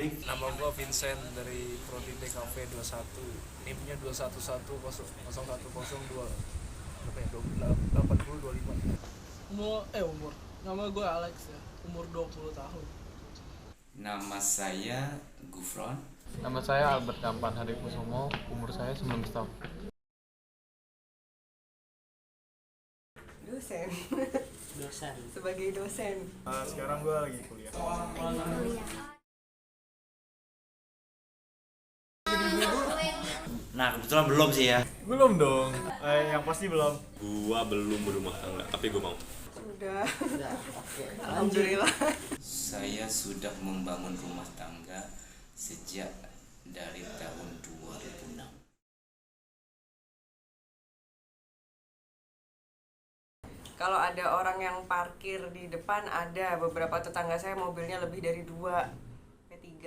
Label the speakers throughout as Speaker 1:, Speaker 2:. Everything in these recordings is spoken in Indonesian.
Speaker 1: Arif.
Speaker 2: Nama gua Vincent dari Prodi TKV 21. NIM-nya 211101002. Berapa ya? 8025.
Speaker 3: Umur. Nama gue Alex ya. Umur 20 tahun.
Speaker 1: Nama saya Gufron.
Speaker 4: Nama saya Albert Kampan Hadikusumo, umur saya 19 tahun.
Speaker 5: Dosen. Sebagai dosen.
Speaker 6: Sekarang gue lagi kuliah.
Speaker 1: Nah, kebetulan belum sih ya.
Speaker 6: Belum dong. Yang pasti belum.
Speaker 7: Gua belum berumah tangga, tapi gua mau.
Speaker 5: Sudah. Alhamdulillah.
Speaker 1: Saya sudah membangun rumah tangga sejak dari tahun 2006.
Speaker 5: Kalau ada orang yang parkir di depan, ada beberapa tetangga saya mobilnya lebih dari 2 P3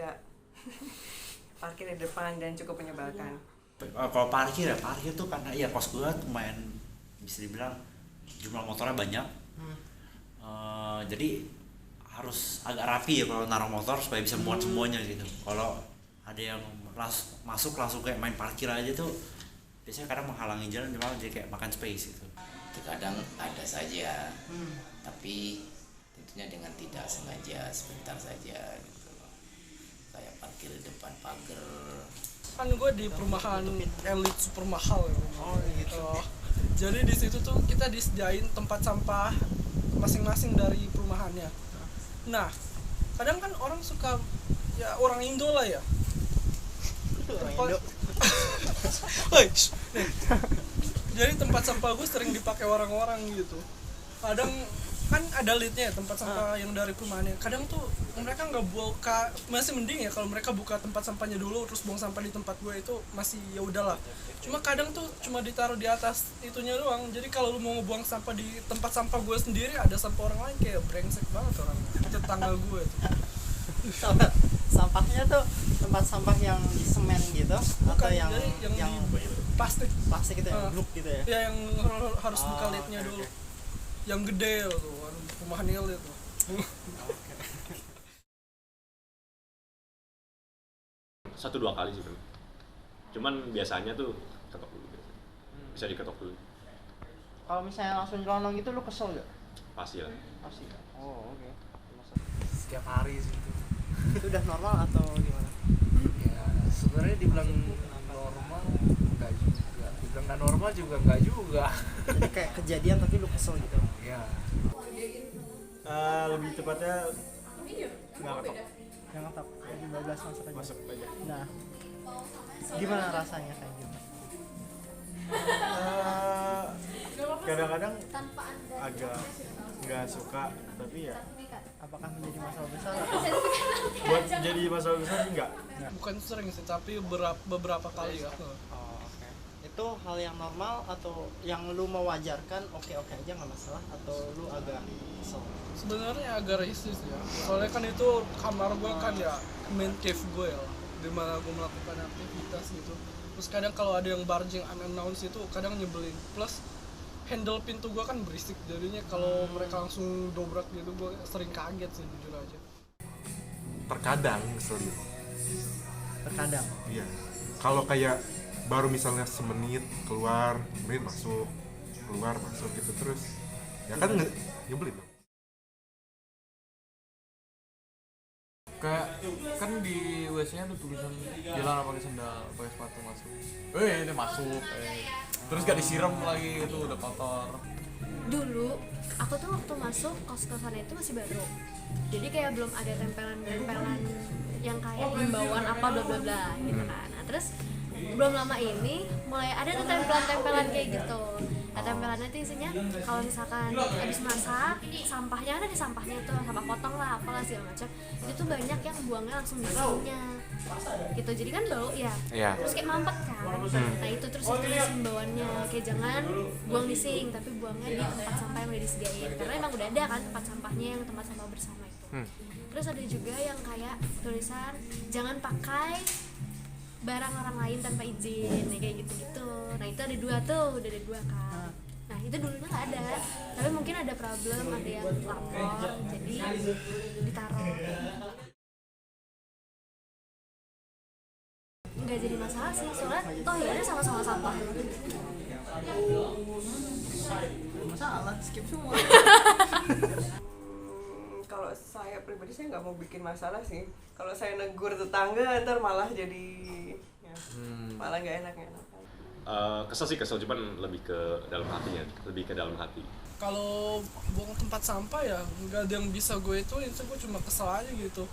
Speaker 5: parkir di depan dan cukup menyebalkan.
Speaker 1: Kalau parkir tuh karena ya kos gue lumayan bisa dibilang jumlah motornya banyak. Jadi harus agak rapi ya kalau naruh motor supaya bisa muat semuanya gitu. Kalau ada yang masuk langsung kayak main parkir aja tuh biasanya kadang menghalangi jalan, malah jadi kayak makan space gitu. Terkadang ada saja, tapi tentunya dengan tidak sengaja, sebentar saja gitu. Kayak parkir di depan pagar.
Speaker 3: Kan gue di perumahan elit super mahal ya. Jadi di situ tuh kita disediain tempat sampah masing-masing dari perumahannya. Nah, kadang kan orang suka ya orang Indo lah ya. Hei, nih. Jadi tempat sampah gue sering dipakai orang-orang gitu. Kadang kan ada leadnya tempat sampah yang dari perumahannya. Kadang tuh mereka nggak buka, masih mending ya kalau mereka buka tempat sampahnya dulu terus buang sampah di tempat gue, itu masih ya udahlah. Cuma kadang tuh cuma ditaruh di atas itunya doang. Jadi kalau lu mau ngebuang sampah di tempat sampah gue sendiri, ada sampah orang lain, kayak brengsek banget orang tetangga gue tuh.
Speaker 8: Sampahnya tuh tempat sampah yang di semen gitu.
Speaker 3: Bukan,
Speaker 8: atau yang
Speaker 3: plastik
Speaker 8: gitu ya, bluk gitu ya.
Speaker 3: Ya yang harus buka lidnya dulu. Yang gede tuh, rumah Nil itu.
Speaker 7: Satu dua kali sih bro. Cuman biasanya tuh ketok dulu. Bisa diketok dulu.
Speaker 8: Kalau misalnya langsung nyelonong gitu lu kesel gak?
Speaker 7: Pasti lah.
Speaker 8: Pasti. Oh, oke.
Speaker 2: Setiap hari sih itu.
Speaker 8: Itu udah normal atau gimana?
Speaker 2: Ya, sebenarnya dibilang normal enggak juga. Dibilang nggak normal juga enggak juga.
Speaker 8: Jadi kayak kejadian tapi lu kesel gitu.
Speaker 2: Ya.
Speaker 6: Lebih tepatnya nggak ketok.
Speaker 8: Yang ngetap lagi 12 masuk aja.
Speaker 6: Aja.
Speaker 8: Nah, gimana rasanya kayak gitu?
Speaker 6: Kadang-kadang agak nggak suka, tapi ya
Speaker 8: Apakah menjadi masalah besar atau?
Speaker 6: buat jadi masalah besar sih nggak.
Speaker 3: Bukan sering sih, tapi beberapa kali ya.
Speaker 8: Oh, oke. Itu hal yang normal atau yang lu mewajarkan oke-oke aja nggak masalah, atau lu agak kesel?
Speaker 3: Sebenarnya agak risih ya. Soalnya kan itu kamar gue kan ya main cave gue ya, dimana gue melakukan aktivitas gitu. Terus kadang kalau ada yang barging unannounced itu kadang nyebelin. Plus handle pintu gue kan berisik, jadinya kalau mereka langsung dobrak gitu gue sering kaget sih jujur aja.
Speaker 9: Terkadang ngeselin.
Speaker 8: Terkadang.
Speaker 9: Iya. Kalau kayak baru misalnya semenit keluar, semenit masuk, keluar masuk gitu terus, ya kan nyebelin dong.
Speaker 4: Kayak kan di WC-nya ada tulisan dilarang pakai sendal, pakai sepatu masuk. Ini masuk. Terus gak disiram lagi, itu udah kotor.
Speaker 10: Dulu aku tuh waktu masuk kos-kosan itu masih baru, jadi kayak belum ada tempelan yang kayak himbauan apa bla bla bla gitu kan. Nah, terus belum lama ini mulai ada tuh tempelan kayak gitu. Nah, tempelannya itu isinya kalau misalkan habis masak, sampahnya kan ada sampahnya tuh, sampah potong lah apalah segala macam, itu tuh banyak yang buangnya langsung di sinknya gitu, jadi kan bau ya. Terus kayak mampet kan. Nah itu terus itu himbauannya kayak jangan buang di sink, tapi buangnya di tempat sampah yang udah disediain, karena emang udah ada kan tempat sampahnya yang tempat sampah bersama itu. Terus ada juga yang kayak tulisan jangan pakai barang orang lain tanpa izin, kayak gitu-gitu. Nah itu ada dua tuh, udah ada dua kan. Nah itu dulunya nggak ada, tapi mungkin ada problem, ada yang lapor, jadi ditaruh. nggak jadi masalah sih, soalnya toh ya udah sama-sama sampah.
Speaker 8: Masalah skip semua.
Speaker 5: Kalau saya pribadi saya nggak mau bikin masalah sih. Kalau saya negur tetangga ntar malah jadi ya, malah nggak enak.
Speaker 7: Kesel sih kesel, cuman lebih ke dalam hatinya, lebih ke dalam hati.
Speaker 3: Kalau buang tempat sampah ya nggak ada yang bisa gue ituin, gue cuma kesel aja gitu.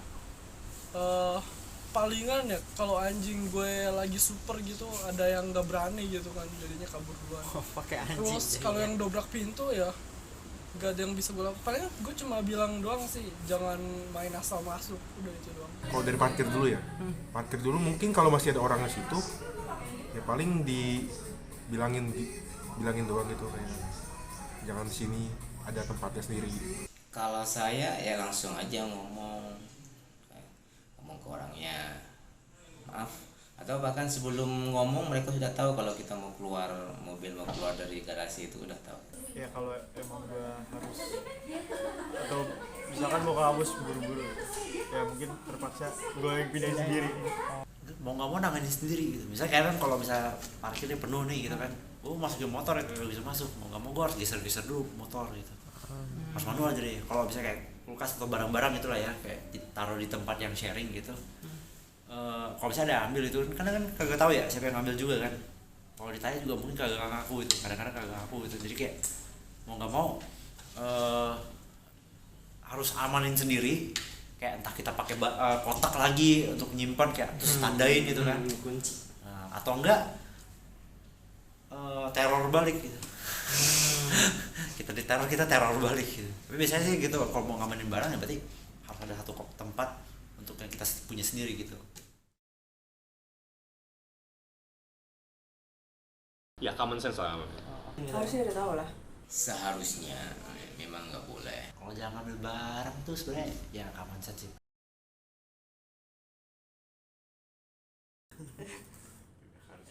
Speaker 3: Palingan ya kalau anjing gue lagi super gitu ada yang nggak berani gitu kan, jadinya kabur duluan.
Speaker 8: Pakai anjing.
Speaker 3: Terus kalau yang dobrak pintu ya nggak ada yang bisa gue lakukan. Paling gue cuma bilang doang sih, jangan main asal masuk, udah itu doang.
Speaker 9: Kalau dari parkir dulu ya, parkir dulu mungkin kalau masih ada orang di situ, ya paling bilangin doang gitu kayak jangan di sini, ada tempatnya sendiri.
Speaker 11: Kalau saya ya langsung aja ngomong ke orangnya, maaf, atau bahkan sebelum ngomong mereka sudah tahu kalau kita mau keluar mobil, mau keluar dari garasi itu udah tahu.
Speaker 6: Ya kalau emang gua harus atau misalkan mau ke kampus buru-buru, ya mungkin terpaksa gue yang pindahin sendiri.
Speaker 1: Mau nggak mau nanganin sendiri gitu. Misalnya kayak kan kalau misalnya parkirnya penuh nih gitu kan, masukin motor ya nggak bisa masuk, mau nggak mau gue harus geser dulu motor gitu, harus manual. Jadi kalau bisa kayak kulkas atau barang-barang itulah ya, kayak ditaruh di tempat yang sharing gitu. Kalau bisa ada ambil itu, kadang kan kagak tahu ya siapa yang ngambil juga kan. Kalau ditanya juga mungkin kagak ngaku itu, kadang-kadang kagak ngaku itu. Jadi kayak mau nggak mau harus amanin sendiri. Kayak entah kita pakai kotak lagi untuk nyimpan kayak terus tandain gitu kan, kunci. Atau enggak teror balik gitu. Kita diteror, kita teror balik gitu. Tapi biasanya sih gitu, kalau mau ngamanin barang ya berarti harus ada satu tempat untuk yang kita punya sendiri gitu.
Speaker 7: Ya common sense lah.
Speaker 5: Harusnya udah tahu lah.
Speaker 11: Seharusnya memang nggak boleh.
Speaker 1: Kalau jangan ngambil barang tuh sebenarnya ya common sense sih.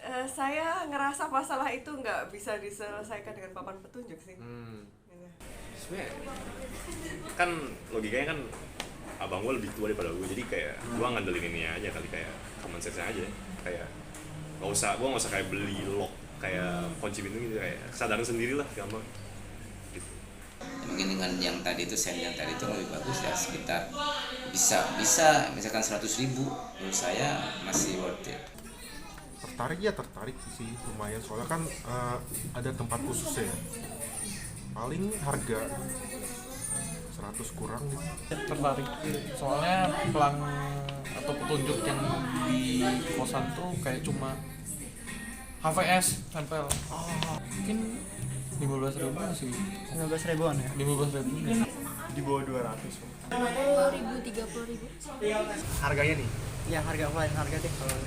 Speaker 5: Saya ngerasa masalah itu nggak bisa diselesaikan dengan papan petunjuk sih.
Speaker 7: Sebenarnya kan logikanya kan abang gue lebih tua daripada gue, jadi kayak gue ngandelin ini aja kali, kayak common sense aja, kayak gue nggak usah kayak beli lock kayak kunci pintu gitu, kayak kesadaran sendiri lah gampang gitu.
Speaker 11: Mungkin dengan yang tadi itu sen yang tadi itu lebih bagus ya, sekitar bisa misalkan 100.000 menurut saya masih worth it.
Speaker 9: Tertarik sih lumayan, soalnya kan ada tempat khususnya ya, paling harga 100 kurang gitu.
Speaker 4: Tertarik soalnya pelang atau petunjuk yang di kosan tuh kayak cuma HVS tempel. Mungkin 15.000 sih.
Speaker 8: 15 ribuan ya?
Speaker 4: 15.000
Speaker 6: Di bawah 200.
Speaker 10: 20.000, 30.000.
Speaker 2: Harganya nih
Speaker 8: Ya harga paling harga deh kalau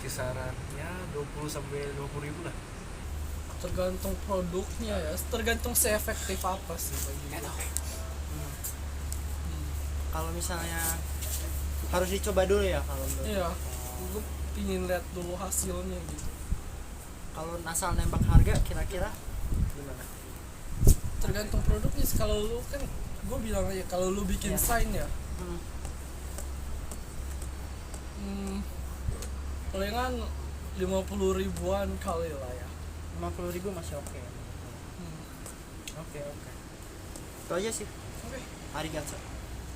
Speaker 2: kisarannya 20 sampai 20 ribu lah.
Speaker 3: Tergantung produknya ya, tergantung seefektif apa sih bagi gue.
Speaker 8: kalau misalnya harus dicoba dulu ya kalau menurut.
Speaker 3: Iya, gue pingin lihat dulu hasilnya gitu.
Speaker 8: Kalau asal nembak harga kira-kira gimana?
Speaker 3: Tergantung produknya sih. Kalau lu kan gue bilang aja kalau lu bikin sign ya, palingan 50 ribuan kali lah ya.
Speaker 8: 50 ribu masih oke. Oke. Itu aja sih.
Speaker 3: Oke.
Speaker 8: Arigato.